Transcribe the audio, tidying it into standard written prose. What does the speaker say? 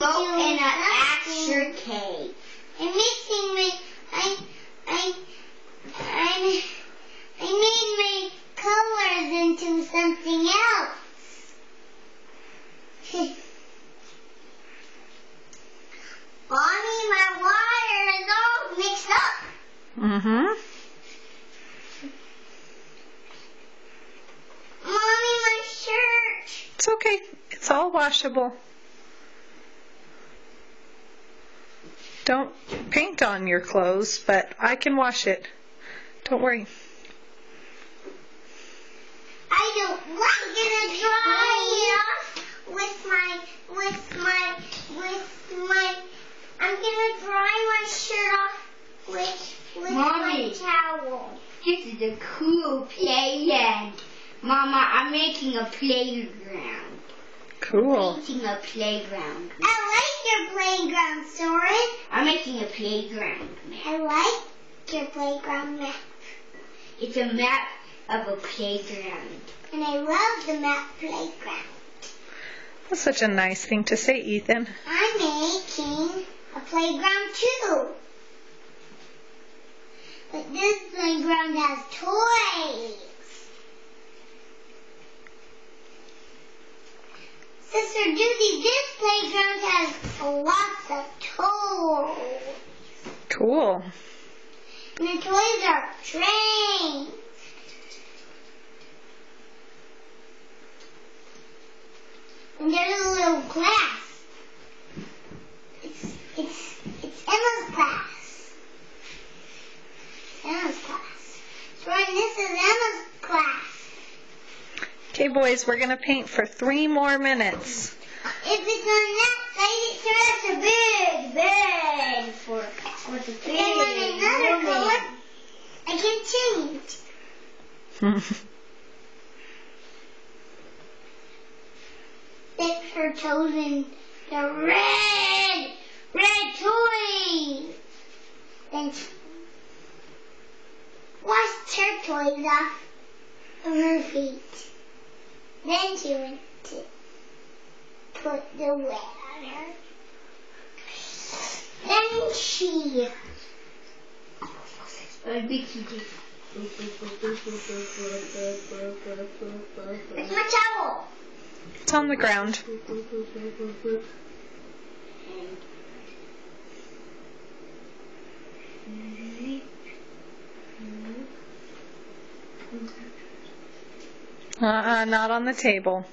And an extra cake. I'm mixing my I made my colors into something else. Mommy, my water is all mixed up. Mm-hmm. Mommy, my shirt. It's okay. It's all washable. Don't paint on your clothes, but I can wash it. Don't worry. I don't like it dry I'm gonna dry my shirt off with Mommy. my towel. This is a cool playland. Mama, I'm making a playground. Cool. Making a playground. I like your playground, Soren. I'm making a playground map. I like your playground map. It's a map of a playground. And I love the map playground. That's such a nice thing to say, Ethan. I'm making a playground too. But this playground has toys. Sister Judy, this playground has lots of toys. Cool. And the toys are trains. And there's a little class. It's Emma's class. Emma's class. So this is Emma's class. Okay, boys, we're going to paint for 3 more minutes. If it's on that side, it turns big. For the If I'm on another color, I can change. Dip her toes in the red toys. Then wash her toys off of her feet. Then she went to put the wet on her. Then she... Where's my towel? It's on the ground. Not on the table.